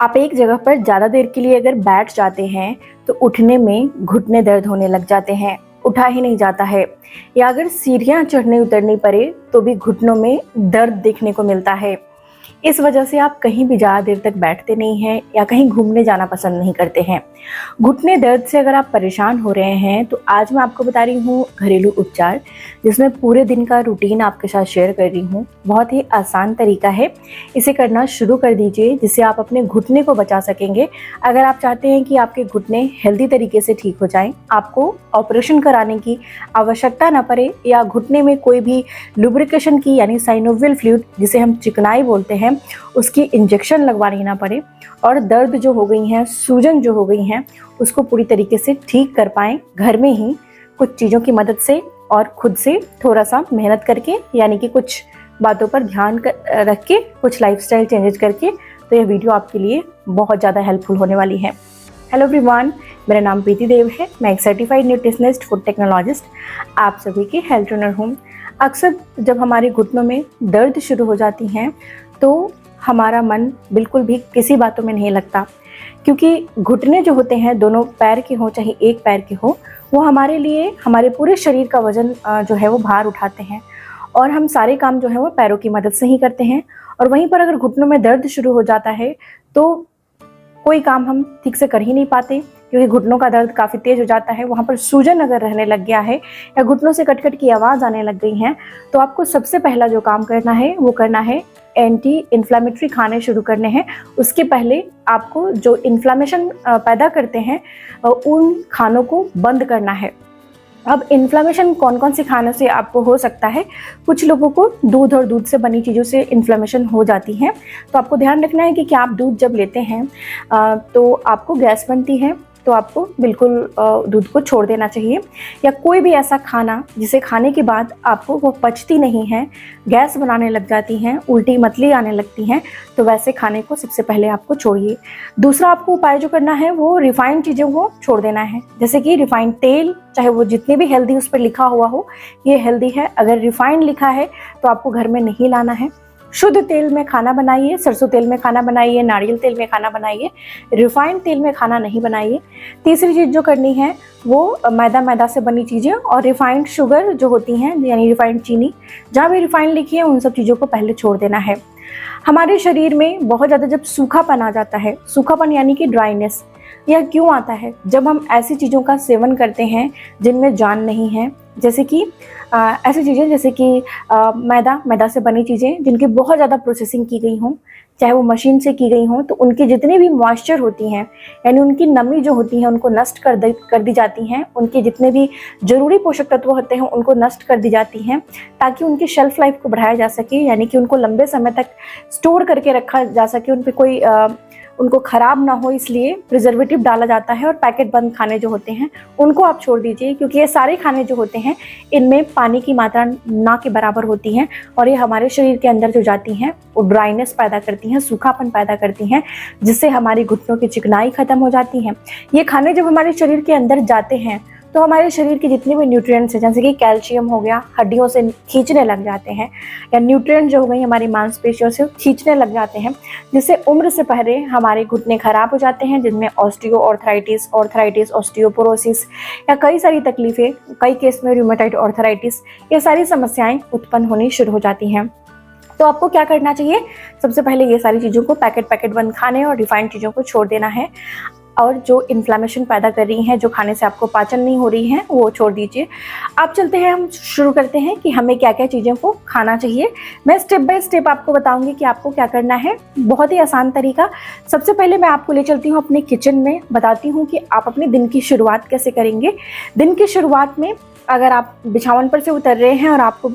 आप एक जगह पर ज़्यादा देर के लिए अगर बैठ जाते हैं तो उठने में घुटने दर्द होने लग जाते हैं, उठा ही नहीं जाता है। या अगर सीढ़ियाँ चढ़ने उतरनी पड़े तो भी घुटनों में दर्द देखने को मिलता है। इस वजह से आप कहीं भी ज़्यादा देर तक बैठते नहीं हैं या कहीं घूमने जाना पसंद नहीं करते हैं। घुटने दर्द से अगर आप परेशान हो रहे हैं तो आज मैं आपको बता रही हूँ घरेलू उपचार, जिसमें पूरे दिन का रूटीन आपके साथ शेयर कर रही हूँ। बहुत ही आसान तरीका है, इसे करना शुरू कर दीजिए जिससे आप अपने घुटने को बचा सकेंगे। अगर आप चाहते हैं कि आपके घुटने हेल्दी तरीके से ठीक हो जाएं, आपको ऑपरेशन कराने की आवश्यकता न पड़े या घुटने में कोई भी लुब्रिकेशन की यानी साइनोवियल फ्लूइड जिसे हम चिकनाई बोलते हैं उसकी इंजेक्शन लगवानी ना पड़े, और दर्द जो हो गई हैं, सूजन जो हो गई हैं, उसको पूरी तरीके से ठीक कर पाएँ घर में ही कुछ चीज़ों की मदद से और खुद से थोड़ा सा मेहनत करके, यानी कि कुछ बातों पर ध्यान रख के, कुछ लाइफस्टाइल चेंजेस करके। तो यह वीडियो आपके लिए बहुत ज़्यादा हेल्पफुल होने वाली है। हेलो एवरीवन, मेरा नाम प्रीति देव है। मैं एक सर्टिफाइड न्यूट्रिशनिस्ट, फूड टेक्नोलॉजिस्ट, आप सभी की हेल्थ ट्रेनर हूँ। अक्सर जब हमारे घुटनों में दर्द शुरू हो जाती हैं तो हमारा मन बिल्कुल भी किसी बातों में नहीं लगता, क्योंकि घुटने जो होते हैं, दोनों पैर के हों चाहे एक पैर के हो, वो हमारे लिए हमारे पूरे शरीर का वजन जो है वो भार उठाते हैं, और हम सारे काम जो है वो पैरों की मदद से ही करते हैं। और वहीं पर अगर घुटनों में दर्द शुरू हो जाता है तो कोई काम हम ठीक से कर ही नहीं पाते, क्योंकि घुटनों का दर्द काफ़ी तेज़ हो जाता है। वहाँ पर सूजन अगर रहने लग गया है या घुटनों से कट-कट की आवाज़ आने लग गई है, तो आपको सबसे पहला जो काम करना है वो करना है एंटी इन्फ्लामेटरी खाने शुरू करने हैं। उसके पहले आपको जो इन्फ्लामेशन पैदा करते हैं उन खानों को बंद करना है। अब इन्फ्लामेशन कौन कौन से खानों से आपको हो सकता है? कुछ लोगों को दूध और दूध से बनी चीज़ों से इन्फ्लामेशन हो जाती है, तो आपको ध्यान रखना है कि आप दूध जब लेते हैं तो आपको गैस बनती है, तो आपको बिल्कुल दूध को छोड़ देना चाहिए। या कोई भी ऐसा खाना जिसे खाने के बाद आपको वो पचती नहीं है, गैस बनाने लग जाती हैं, उल्टी मतली आने लगती हैं, तो वैसे खाने को सबसे पहले आपको छोड़िए। दूसरा आपको उपाय जो करना है वो रिफाइंड चीज़ों को छोड़ देना है, जैसे कि रिफाइंड तेल, चाहे वो जितने भी हेल्दी उस पर लिखा हुआ हो ये हेल्दी है, अगर रिफाइंड लिखा है तो आपको घर में नहीं लाना है। शुद्ध तेल में खाना बनाइए, सरसों तेल में खाना बनाइए, नारियल तेल में खाना बनाइए, रिफाइंड तेल में खाना नहीं बनाइए। तीसरी चीज़ जो करनी है वो मैदा से बनी चीज़ें और रिफाइंड शुगर जो होती हैं, यानी रिफाइंड चीनी, जहाँ भी रिफाइंड लिखी है उन सब चीज़ों को पहले छोड़ देना है। हमारे शरीर में बहुत ज़्यादा जब सूखापन आ जाता है, सूखापन यानी कि ड्राइनेस, यह क्यों आता है? जब हम ऐसी चीज़ों का सेवन करते हैं जिनमें जान नहीं है, जैसे कि ऐसी चीज़ें जैसे कि मैदा से बनी चीज़ें जिनकी बहुत ज़्यादा प्रोसेसिंग की गई हों, चाहे वो मशीन से की गई हों, तो उनकी जितनी भी मॉइस्चर होती हैं, यानी उनकी नमी जो होती है उनको नष्ट कर दी जाती हैं। उनके जितने भी ज़रूरी पोषक तत्व होते हैं उनको नष्ट कर दी जाती हैं, ताकि उनकी शेल्फ लाइफ को बढ़ाया जा सके, यानी कि उनको लंबे समय तक स्टोर करके रखा जा सके, उन पर कोई उनको ख़राब ना हो, इसलिए प्रिजर्वेटिव डाला जाता है। और पैकेट बंद खाने जो होते हैं उनको आप छोड़ दीजिए, क्योंकि ये सारे खाने जो होते हैं इनमें पानी की मात्रा ना के बराबर होती है, और ये हमारे शरीर के अंदर जो जाती हैं वो ड्राइनेस पैदा करती हैं, सूखापन पैदा करती हैं, जिससे हमारी घुटनों की चिकनाई खत्म हो जाती है। ये खाने जब हमारे शरीर के अंदर जाते हैं तो हमारे शरीर के जितने भी न्यूट्रिएंट्स हैं, जैसे कि कैल्शियम हो गया, हड्डियों से खींचने लग जाते हैं, या न्यूट्रिएंट जो हो गई हमारी मांसपेशियों से खींचने लग जाते हैं, जिससे उम्र से पहले हमारे घुटने खराब हो जाते हैं, जिनमें ऑर्थराइटिस, ऑस्टियोपोरोसिस या कई सारी तकलीफ़ें, कई केस में रूमेटॉइड आर्थराइटिस, ये सारी समस्याएं उत्पन्न होनी शुरू हो जाती हैं। तो आपको क्या करना चाहिए? सबसे पहले ये सारी चीज़ों को पैकेट बंद खाने और रिफाइंड चीज़ों को छोड़ देना है, और जो इन्फ्लामेशन पैदा कर रही हैं, जो खाने से आपको पाचन नहीं हो रही हैं, वो छोड़ दीजिए। अब चलते हैं, हम शुरू करते हैं कि हमें क्या क्या चीज़ों को खाना चाहिए। मैं स्टेप बाय स्टेप आपको बताऊंगी कि आपको क्या करना है, बहुत ही आसान तरीका। सबसे पहले मैं आपको ले चलती हूँ अपने किचन में, बताती हूँ कि आप अपने दिन की शुरुआत कैसे करेंगे। दिन की शुरुआत में अगर आप बिछावन पर से उतर रहे हैं और आपको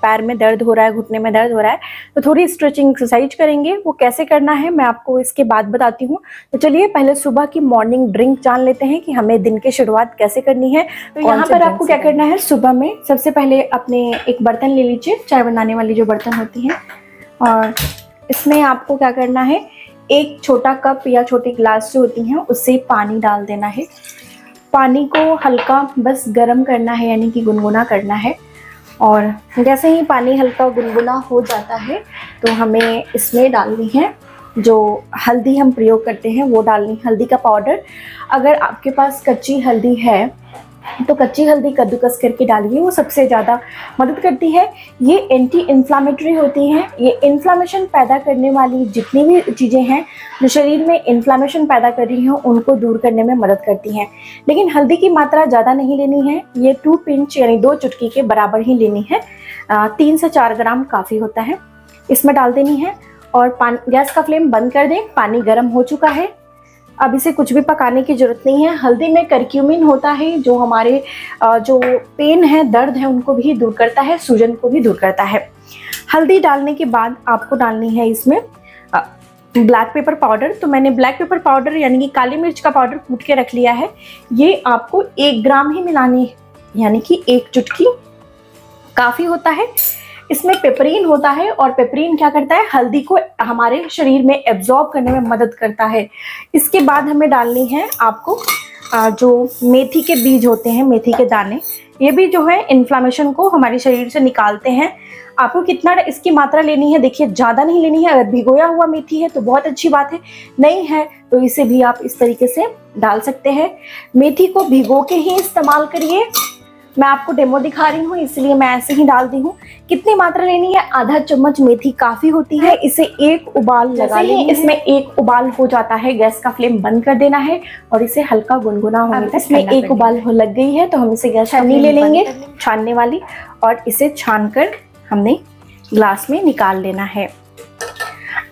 पैर में दर्द हो रहा है, घुटने में दर्द हो रहा है, तो थोड़ी स्ट्रेचिंग एक्सरसाइज करेंगे। वो कैसे करना है मैं आपको इसके बाद बताती हूँ। तो चलिए पहले सुबह की मॉर्निंग ड्रिंक जान लेते हैं कि हमें दिन की शुरुआत कैसे करनी है। तो यहाँ पर आपको क्या करना है, सुबह में सबसे पहले अपने एक बर्तन ले लीजिए, चाय बनाने वाली जो बर्तन होती हैं, और इसमें आपको क्या करना है, एक छोटा कप या छोटी गिलास जो होती हैं उससे पानी डाल देना है। पानी को हल्का बस गर्म करना है, यानी कि गुनगुना करना है। और जैसे ही पानी हल्का गुनगुना हो जाता है तो हमें इसमें डालनी है जो हल्दी हम प्रयोग करते हैं वो डालनी, हल्दी का पाउडर। अगर आपके पास कच्ची हल्दी है तो कच्ची हल्दी कद्दूकस करके डालिए, वो सबसे ज़्यादा मदद करती है। ये एंटी इन्फ्लामेटरी होती हैं, ये इन्फ्लामेशन पैदा करने वाली जितनी भी चीज़ें हैं जो शरीर में इन्फ्लामेशन पैदा कर रही हैं उनको दूर करने में मदद करती हैं। लेकिन हल्दी की मात्रा ज़्यादा नहीं लेनी है, ये 2 पिंच यानी 2 चुटकी के बराबर ही लेनी है। 3 से 4 ग्राम काफ़ी होता है, इसमें डाल देनी है। और गैस का फ्लेम बंद कर दें। पानी गर्म हो चुका है, अब इसे कुछ भी पकाने की ज़रूरत नहीं है। हल्दी में करक्यूमिन होता है जो हमारे जो पेन है, दर्द है, उनको भी दूर करता है, सूजन को भी दूर करता है। हल्दी डालने के बाद आपको डालनी है इसमें ब्लैक पेपर पाउडर। तो मैंने ब्लैक पेपर पाउडर यानी कि काली मिर्च का पाउडर कूट के रख लिया है। ये आपको 1 ग्राम ही मिलानी है, यानी कि 1 चुटकी काफ़ी होता है। इसमें पेपरीन होता है और पेपरीन क्या करता है, हल्दी को हमारे शरीर में एब्जॉर्ब करने में मदद करता है। इसके बाद हमें डालनी है आपको जो मेथी के बीज होते हैं, मेथी के दाने, ये भी जो है इन्फ्लामेशन को हमारे शरीर से निकालते हैं। आपको कितना इसकी मात्रा लेनी है, देखिए ज़्यादा नहीं लेनी है। अगर भिगोया हुआ मेथी है तो बहुत अच्छी बात है, नहीं है तो इसे भी आप इस तरीके से डाल सकते हैं। मेथी को भिगो के ही इस्तेमाल करिए, मैं आपको डेमो दिखा रही हूँ इसलिए मैं ऐसे ही डाल दी हूँ। कितनी मात्रा लेनी है, आधा चम्मच मेथी काफ़ी होती है। इसे 1 उबाल लगा लेंगे। इसमें 1 उबाल हो जाता है, गैस का फ्लेम बंद कर देना है और इसे हल्का गुनगुना होने तक। इसमें 1 उबाल हो लग गई है तो हम इसे गैस छन्नी ले लेंगे, छानने वाली, और इसे छानकर हमने ग्लास में निकाल लेना है।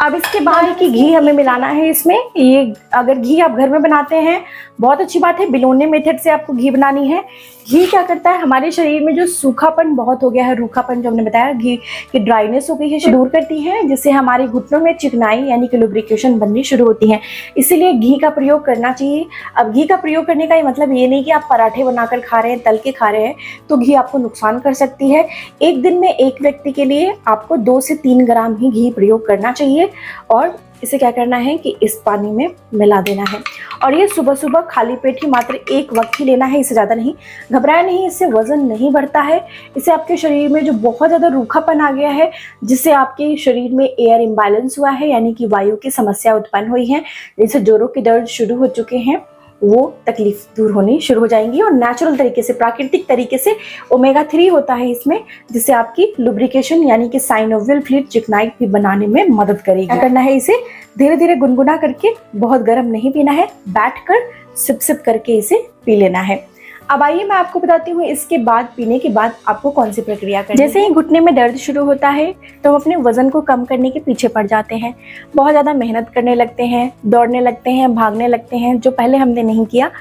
अब इसके बाद कि घी हमें मिलाना है इसमें। ये अगर घी आप घर में बनाते हैं बहुत अच्छी बात है, बिलोने मेथड से आपको घी बनानी है। घी क्या करता है, हमारे शरीर में जो सूखापन बहुत हो गया है, रूखापन जो हमने बताया, घी की ड्राइनेस हो गई है, दूर करती है, जिससे हमारे घुटनों में चिकनाई यानी कि लुब्रिकेशन बननी शुरू होती है। इसीलिए घी का प्रयोग करना चाहिए। अब घी का प्रयोग करने का ये मतलब ये नहीं कि आप पराठे बनाकर खा रहे हैं, तल के खा रहे हैं तो घी आपको नुकसान कर सकती है। एक दिन में एक व्यक्ति के लिए आपको 2 से 3 ग्राम ही घी प्रयोग करना चाहिए और इसे क्या करना है कि इस पानी में मिला देना है। और ये सुबह सुबह खाली पेट ही मात्र 1 वक्त ही लेना है, इससे ज़्यादा नहीं। घबराए नहीं, इससे वज़न नहीं बढ़ता है। इससे आपके शरीर में जो बहुत ज़्यादा रूखापन आ गया है, जिससे आपके शरीर में एयर इम्बैलेंस हुआ है यानी कि वायु की समस्या उत्पन्न हुई है, जैसे जोड़ों के दर्द शुरू हो चुके हैं, वो तकलीफ दूर होनी शुरू हो जाएंगी। और नेचुरल तरीके से, प्राकृतिक तरीके से ओमेगा 3 होता है इसमें, जिससे आपकी लुब्रिकेशन यानी कि साइनोवियल फ्लूइड चिकनाई भी बनाने में मदद करेगी। क्या करना है, इसे धीरे धीरे गुनगुना करके, बहुत गर्म नहीं पीना है, बैठकर सिप सिप करके इसे पी लेना है। अब आइए मैं आपको बताती हूँ इसके बाद, पीने के बाद आपको कौन सी प्रक्रिया करनी है। जैसे ही घुटने में दर्द शुरू होता है तो हम अपने वजन को कम करने के पीछे पड़ जाते हैं, बहुत ज़्यादा मेहनत करने लगते हैं, दौड़ने लगते हैं, भागने लगते हैं, जो पहले हमने नहीं किया,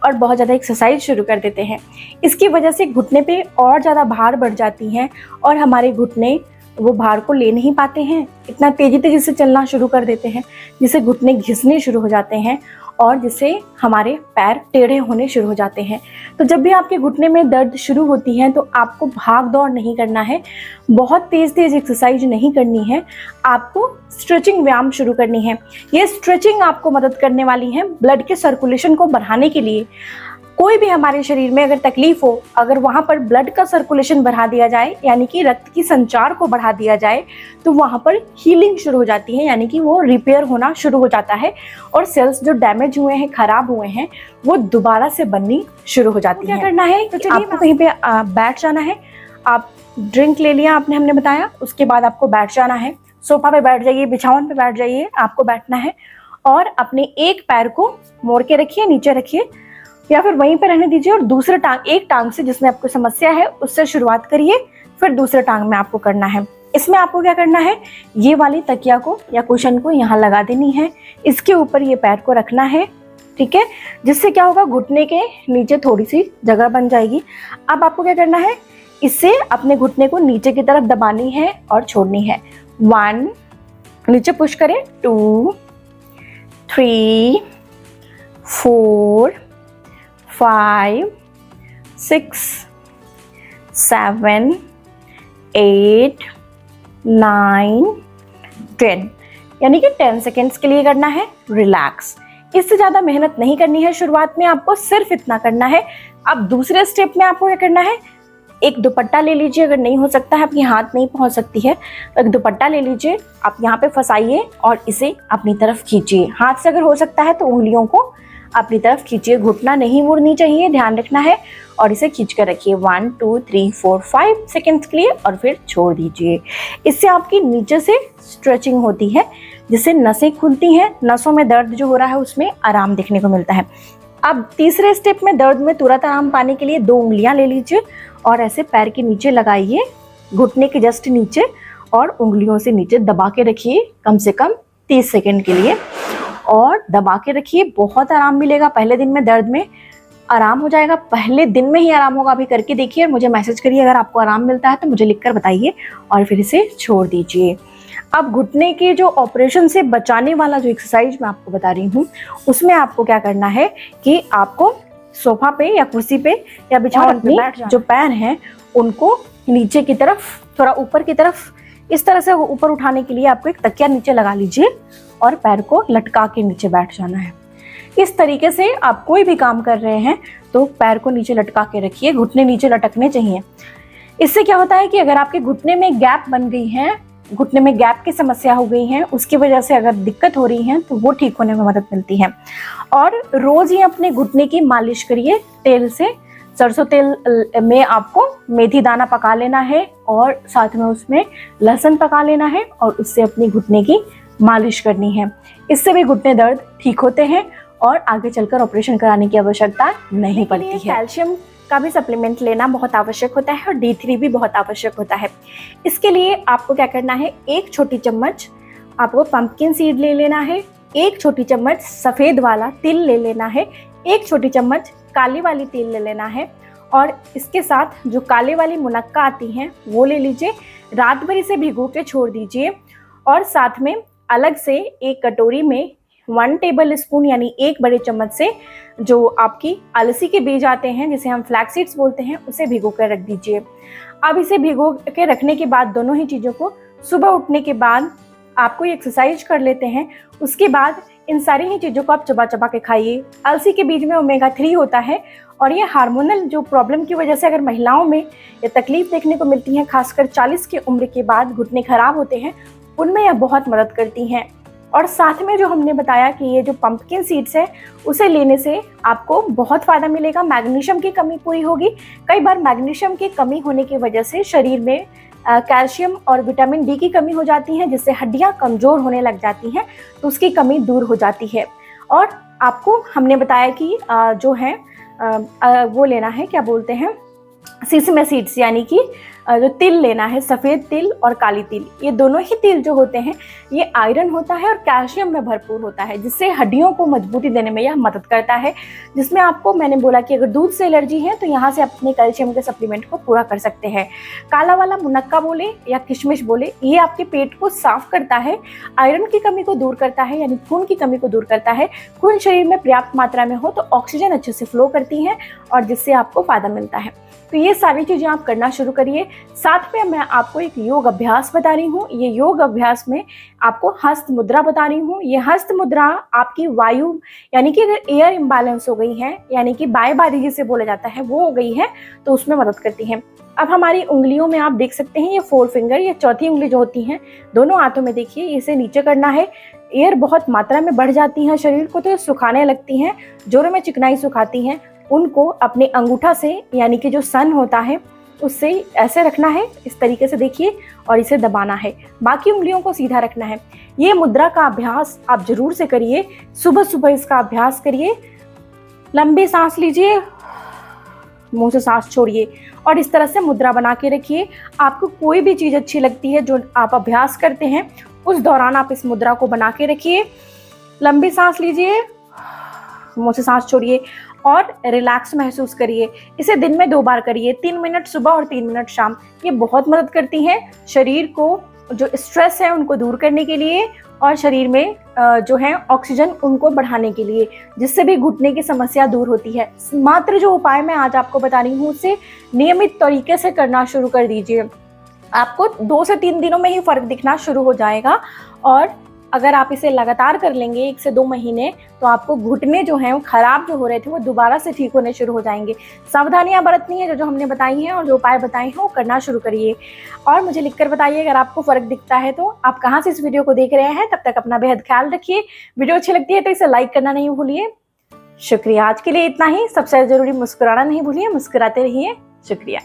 और बहुत ज़्यादा एक्सरसाइज शुरू कर देते हैं। इसकी वजह से घुटने पे और ज़्यादा भार बढ़ जाती हैं और हमारे घुटने वो भार को ले नहीं पाते हैं, इतना तेज़ी से चलना शुरू कर देते हैं, जिससे घुटने घिसने शुरू हो जाते हैं और जिससे हमारे पैर टेढ़े होने शुरू हो जाते हैं। तो जब भी आपके घुटने में दर्द शुरू होती है तो आपको भाग दौड़ नहीं करना है, बहुत तेज़ एक्सरसाइज नहीं करनी है, आपको स्ट्रेचिंग व्यायाम शुरू करनी है। ये स्ट्रेचिंग आपको मदद करने वाली है ब्लड के सर्कुलेशन को बढ़ाने के लिए। कोई भी हमारे शरीर में अगर तकलीफ हो, अगर वहाँ पर ब्लड का सर्कुलेशन बढ़ा दिया जाए यानी कि रक्त की संचार को बढ़ा दिया जाए तो वहाँ पर हीलिंग शुरू हो जाती है, यानी कि वो रिपेयर होना शुरू हो जाता है और सेल्स जो डैमेज हुए हैं, खराब हुए हैं, वो दोबारा से बननी शुरू हो जाती है। क्या करना है, तो चलिए आपको कहीं पे बैठ जाना है। आप ड्रिंक ले लिया आपने, हमने बताया, उसके बाद आपको बैठ जाना है। सोफा पे बैठ जाइए, बिछावन पे बैठ जाइए, आपको बैठना है और अपने एक पैर को मोड़ के रखिए, नीचे रखिए या फिर वहीं पर रहने दीजिए और दूसरे टांग, एक टांग से जिसमें आपको समस्या है उससे शुरुआत करिए, फिर दूसरे टांग में आपको करना है। इसमें आपको क्या करना है, ये वाली तकिया को या कुशन को यहाँ लगा देनी है, इसके ऊपर ये पैर को रखना है, ठीक है, जिससे क्या होगा, घुटने के नीचे थोड़ी सी जगह बन जाएगी। अब आपको क्या करना है, इससे अपने घुटने को नीचे की तरफ दबानी है और छोड़नी है। 1, नीचे पुश करें, 2, 3, 4, 5, 6, 7, 8, 9, 10, यानी कि 10 सेकेंड्स के लिए करना है रिलैक्स। इससे ज़्यादा मेहनत नहीं करनी है, शुरुआत में आपको सिर्फ इतना करना है। अब दूसरे स्टेप में आपको क्या करना है, एक दुपट्टा ले लीजिए, अगर नहीं हो सकता है, आपकी हाथ नहीं पहुंच सकती है तो एक दुपट्टा ले लीजिए, आप यहाँ पे फंसाइए और इसे अपनी तरफ खींचिए। हाथ से अगर हो सकता है तो उंगलियों को अपनी तरफ खींचिए, घुटना नहीं मुड़नी चाहिए, ध्यान रखना है। और इसे खींच कर रखिए 1 2 3 4 5 सेकेंड्स के लिए और फिर छोड़ दीजिए। इससे आपकी नीचे से स्ट्रेचिंग होती है, जिससे नसें खुलती हैं, नसों में दर्द जो हो रहा है उसमें आराम देखने को मिलता है। अब तीसरे स्टेप में दर्द में तुरंत आराम पाने के लिए 2 उंगलियां ले लीजिए और ऐसे पैर के नीचे लगाइए, घुटने के जस्ट नीचे, और उंगलियों से नीचे दबा के रखिए कम से कम 30 सेकेंड के लिए, और दबा के रखिए। बहुत आराम मिलेगा, पहले दिन में दर्द में आराम हो जाएगा, पहले दिन में ही आराम होगा। अभी करके देखिए और मुझे मैसेज करिए अगर आपको आराम मिलता है तो मुझे लिखकर बताइए, और फिर इसे छोड़ दीजिए। अब घुटने के जो ऑपरेशन से बचाने वाला जो एक्सरसाइज मैं आपको बता रही हूँ, उसमें आपको क्या करना है कि आपको सोफा पे या कुर्सी पे या बिछावन पे जो पैर हैं उनको नीचे की तरफ, थोड़ा ऊपर की तरफ, इस तरह से ऊपर उठाने के लिए आपको एक तकिया नीचे लगा लीजिए और पैर को लटका के नीचे बैठ जाना है। इस तरीके से आप कोई भी काम कर रहे हैं तो पैर को नीचे लटका के रखिए, घुटने नीचे लटकने चाहिए। इससे क्या होता है कि अगर आपके घुटने में गैप बन गई है, घुटने में गैप की समस्या हो गई है, उसकी वजह से अगर दिक्कत हो रही है तो वो ठीक होने में मदद मिलती है। और रोज ही अपने घुटने की मालिश करिए तेल से। सरसों तेल में आपको मेथी दाना पका लेना है और साथ में उसमें लहसुन पका लेना है और उससे अपनी घुटने की मालिश करनी है। इससे भी घुटने दर्द ठीक होते हैं और आगे चलकर ऑपरेशन कराने की आवश्यकता नहीं पड़ती है। कैल्शियम का भी सप्लीमेंट लेना बहुत आवश्यक होता है और D3 भी बहुत आवश्यक होता है। इसके लिए आपको क्या करना है, 1 छोटी चम्मच आपको पंपकिन सीड ले लेना है, 1 छोटी चम्मच सफ़ेद वाला तिल ले लेना है, 1 छोटी चम्मच काली वाली तिल ले लेना है, और इसके साथ जो काले वाली मुनक्का आती हैं वो ले लीजिए। रात भर इसे भिगो के छोड़ दीजिए और साथ में अलग से एक कटोरी में 1 टेबल स्पून यानी 1 बड़े चम्मच से जो आपकी अलसी के बीज आते हैं, जिसे हम फ्लैक्स सीड्स बोलते हैं, उसे भिगो कर रख दीजिए। अब इसे भिगो के रखने के बाद दोनों ही चीज़ों को सुबह उठने के बाद आप कोई एक्सरसाइज कर लेते हैं, उसके बाद इन सारी ही चीज़ों को आप चबा चबा के खाइए। अलसी के बीज में ओमेगा 3 होता है और ये हार्मोनल जो प्रॉब्लम की वजह से अगर महिलाओं में ये तकलीफ देखने को मिलती है, खासकर 40 की उम्र के बाद घुटने खराब होते हैं, उनमें यह बहुत मदद करती हैं। और साथ में जो हमने बताया कि ये जो पंपकिन सीड्स है उसे लेने से आपको बहुत फ़ायदा मिलेगा, मैग्नीशियम की कमी पूरी होगी। कई बार मैग्नीशियम की कमी होने की वजह से शरीर में कैल्शियम और विटामिन डी की कमी हो जाती है, जिससे हड्डियां कमज़ोर होने लग जाती हैं, तो उसकी कमी दूर हो जाती है। और आपको हमने बताया कि जो है वो लेना है, क्या बोलते हैं, सीसम सीड्स, यानी कि जो तिल लेना है, सफ़ेद तिल और काली तिल। ये दोनों ही तिल जो होते हैं ये आयरन होता है और कैल्शियम में भरपूर होता है, जिससे हड्डियों को मजबूती देने में यह मदद करता है। जिसमें आपको मैंने बोला कि अगर दूध से एलर्जी है तो यहाँ से अपने कैल्शियम के सप्लीमेंट को पूरा कर सकते हैं। काला वाला मुनक्का बोले या किशमिश बोले, ये आपके पेट को साफ करता है, आयरन की कमी को दूर करता है, यानी खून की कमी को दूर करता है। खून शरीर में पर्याप्त मात्रा में हो तो ऑक्सीजन अच्छे से फ्लो करती है और जिससे आपको फ़ायदा मिलता है। तो ये सारी चीज़ें आप करना शुरू करिए। साथ में मैं आपको एक योग अभ्यास बता रही हूँ। ये योग अभ्यास में आपको हस्त मुद्रा बता रही हूँ। ये हस्त मुद्रा आपकी वायु, यानी कि अगर एयर इम्बैलेंस हो गई है, यानी कि बाएबादी जिसे बोला जाता है, वो हो गई है, तो उसमें मदद करती है। अब हमारी उंगलियों में आप देख सकते हैं ये 4 फिंगर, ये चौथी उंगली जो होती हैं दोनों हाथों में, देखिए इसे नीचे करना है। एयर बहुत मात्रा में बढ़ जाती है शरीर को तो सुखाने लगती हैं, जोरों में चिकनाई सुखाती हैं। उनको अपने अंगूठा से, यानी कि जो सन होता है उससे ऐसे रखना है, इस तरीके से देखिए, और इसे दबाना है। बाकी उंगलियों को सीधा रखना है। ये मुद्रा का अभ्यास आप जरूर से करिए, सुबह सुबह इसका अभ्यास करिए। लंबी सांस लीजिए, मुंह से सांस छोड़िए और इस तरह से मुद्रा बना के रखिए। आपको कोई भी चीज़ अच्छी लगती है जो आप अभ्यास करते हैं, उस दौरान आप इस मुद्रा को बना के रखिए। लंबी सांस लीजिए, मुंह से सांस छोड़िए और रिलैक्स महसूस करिए। इसे दिन में 2 बार करिए, 3 मिनट सुबह और 3 मिनट शाम। ये बहुत मदद करती हैं शरीर को, जो स्ट्रेस है उनको दूर करने के लिए और शरीर में जो है ऑक्सीजन उनको बढ़ाने के लिए, जिससे भी घुटने की समस्या दूर होती है। मात्र जो उपाय मैं आज आपको बता रही हूँ उसे नियमित तरीके से करना शुरू कर दीजिए। आपको 2 से 3 दिनों में ही फर्क दिखना शुरू हो जाएगा और अगर आप इसे लगातार कर लेंगे 1 से 2 महीने, तो आपको घुटने जो हैं वो खराब जो हो रहे थे वो दोबारा से ठीक होने शुरू हो जाएंगे। सावधानियां बरतनी है जो हमने बताई हैं और जो उपाय बताए हैं वो करना शुरू करिए। और मुझे लिखकर बताइए अगर आपको फर्क दिखता है तो। आप कहाँ से इस वीडियो को देख रहे हैं। तब तक अपना बेहद ख्याल रखिए। वीडियो अच्छी लगती है तो इसे लाइक करना नहीं भूलिए। शुक्रिया। आज के लिए इतना ही। सबसे जरूरी मुस्कुराना नहीं भूलिए, मुस्कुराते रहिए। शुक्रिया।